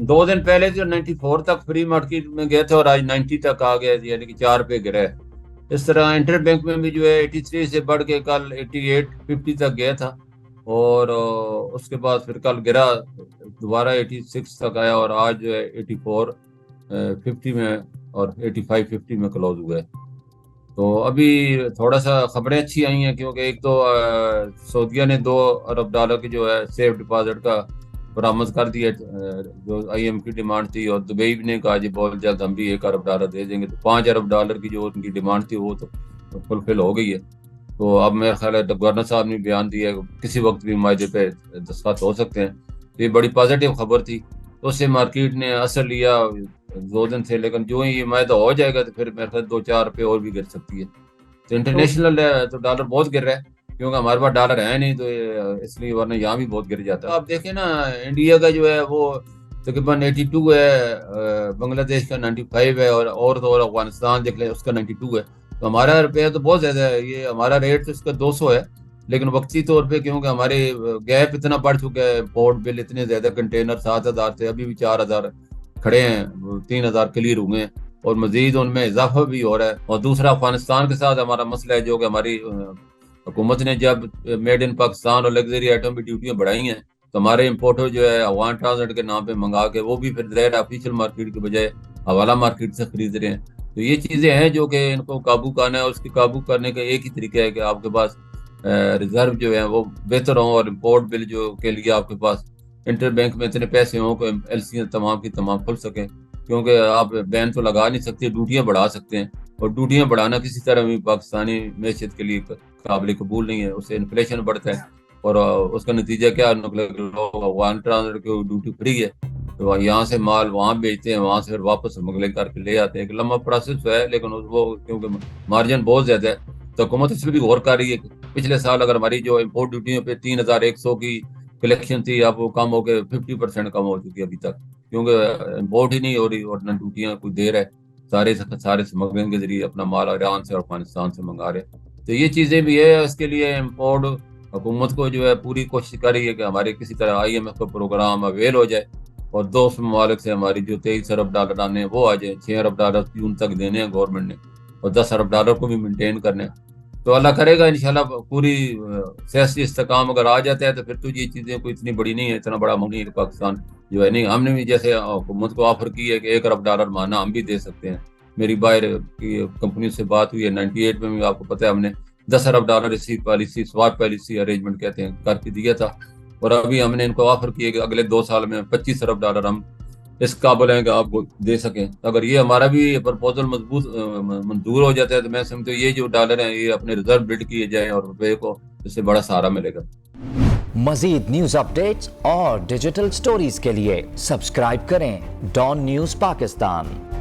دو دن پہلے جو 94 تک فری مارکیٹ میں گئے تھے اور آج 90 تک آ گئے، یعنی کہ 4 پہ گرے۔ اس طرح انٹر بینک میں بھی جو ہے 83 سے بڑھ کے کل 88-50 تک گیا تھا، اور اس کے بعد پھر کل گرا، دوبارہ 86 تک آیا، اور آج جو ہے 84-50 میں اور 85-50 میں کلوز ہوئے۔ تو ابھی تھوڑا سا خبریں اچھی آئی ہیں، کیونکہ ایک تو سعودیہ نے $2 ارب کی جو ہے سیف ڈپازٹ کا برآمد کر دیا، جو آئی ایم کی ڈیمانڈ تھی، اور دبئی نے کہا جی بہت جلد ہم بھی $1 ارب دے دیں گے، تو $5 ارب کی جو ان کی ڈیمانڈ تھی وہ تو فلفل ہو گئی ہے۔ تو اب میرا خیال ہے گورنر صاحب نے بیان دیا ہے کسی وقت بھی معاہدے پہ دستخط ہو سکتے ہیں، تو یہ بڑی پازیٹیو خبر تھی، تو اس سے مارکیٹ نے اثر لیا 2 دن سے، لیکن جو ہی یہ معاہدہ ہو جائے گا تو پھر میرے خیال 2-4 پہ اور بھی گر سکتی ہے۔ تو انٹرنیشنل تو ڈالر بہت گر رہا ہے، کیونکہ ہمارے پاس ڈالر ہے نہیں، تو اس لیے ورنہ یہاں بھی بہت گر جاتا ہے۔ آپ دیکھیں نا، انڈیا کا جو ہے وہ تقریباً 82 ہے، بنگلہ دیش کا 95 ہے، اور تو اور افغانستان دیکھ لیں اس کا 92 ہے، تو ہمارا روپیہ تو بہت زیادہ ہے، یہ ہمارا ریٹ تو اس کا 200 ہے، لیکن وقتی طور پہ کیونکہ ہمارے گیپ اتنا بڑھ چکا ہے، پورٹ بل اتنے زیادہ، کنٹینر 7,000 تھے، ابھی بھی 4,000 کھڑے ہیں، 3,000 کلیئر ہوئے ہیں، اور مزید ان میں اضافہ بھی ہو رہا ہے۔ اور دوسرا افغانستان کے ساتھ ہمارا مسئلہ ہے، جو کہ ہماری حکومت نے جب میڈ ان پاکستان اور لگژری آئٹم کی ڈیوٹیاں بڑھائی ہیں، تو ہمارے امپورٹر جو ہے افغان ٹرانزٹ کے نام پہ منگا کے وہ بھی پھر ظاہر آفیشیل مارکیٹ کے بجائے حوالہ مارکیٹ سے خرید رہے ہیں۔ تو یہ چیزیں ہیں جو کہ ان کو قابو کرنا ہے، اور اس کی قابو کرنے کا ایک ہی طریقہ ہے کہ آپ کے پاس ریزرو جو ہیں وہ بہتر ہوں، اور امپورٹ بل جو کے لیے آپ کے پاس انٹر بینک میں اتنے پیسے ہوں کہ ایل سی تمام کی تمام کھل سکیں، کیونکہ آپ بین تو لگا نہیں سکتے، ڈیوٹیاں بڑھا سکتے ہیں، اور ڈیوٹیاں بڑھانا کسی طرح بھی پاکستانی معیشت کے لیے قابل قبول نہیں ہے، اس سے انفلیشن بڑھتا ہے، اور اس کا نتیجہ کیا نکلے گا، لوگ افغان ٹرانزٹ کی ڈیوٹی فری ہے تو یہاں سے مال وہاں بیچتے ہیں، وہاں سے پھر واپس اسمگلنگ کر کے لے آتے ہیں۔ ایک لمبا پروسیس ہے، لیکن وہ کیونکہ مارجن بہت زیادہ ہے، تو حکومت اس پہ بھی غور کر رہی ہے۔ پچھلے سال اگر ہماری جو امپورٹ ڈیوٹیوں پہ 3,100 کی کلیکشن تھی، اب وہ کم ہو کے 50% کم ہو چکی ہے ابھی تک، کیونکہ امپورٹ ہی نہیں ہو رہی، اور نہ ڈیوٹیاں کوئی دے رہا ہے، سارے اسمگلنگ کے ذریعے اپنا مال ایران سے اور افغانستان سے منگا رہے۔ تو یہ چیزیں بھی ہے، اس کے لیے امپورٹ حکومت کو جو ہے پوری کوشش کر رہی ہے کہ ہمارے کسی طرح آئی ایم ایف کا پروگرام اویل ہو جائے، اور دوست ممالک سے ہماری جو $23 ارب آنے ہیں وہ آ جائیں۔ $6 ارب جون تک دینے ہیں گورنمنٹ نے، اور $10 ارب کو بھی مینٹین کرنے ہیں۔ تو اللہ کرے گا انشاءاللہ پوری سیاسی استحکام اگر آ جاتا ہے تو پھر تو یہ چیزیں کوئی اتنی بڑی نہیں ہے، اتنا بڑا نہیں ہے کہ پاکستان جو ہے نہیں، ہم نے بھی جیسے حکومت کو آفر کی ہے کہ $1 ارب ماہانہ ہم بھی دے سکتے ہیں۔ میری باہر کی کمپنی سے بات ہوئی ہے، 98 میں بھی آپ کو پتہ ہے ہم نے $10 ارب اسی پالیسی سواپ پالیسی ارینجمنٹ کہتے ہیں کر کے دیا تھا، اور ابھی ہم نے ان کو آفر کیا کہ اگلے 2 سال میں $25 ارب ہم اس قابل ہیں کہ آپ کو دے سکیں۔ اگر یہ ہمارا بھی پرپوزل منظور ہو جاتا ہے تو میں سمجھتا ہوں یہ جو ڈالر ہیں یہ اپنے ریزرو بلڈ کیے جائیں، اور روپے کو اس سے بڑا سہارا ملے گا۔ مزید نیوز اپڈیٹس اور ڈیجیٹل سٹوریز کے لیے سبسکرائب کریں ڈان نیوز پاکستان۔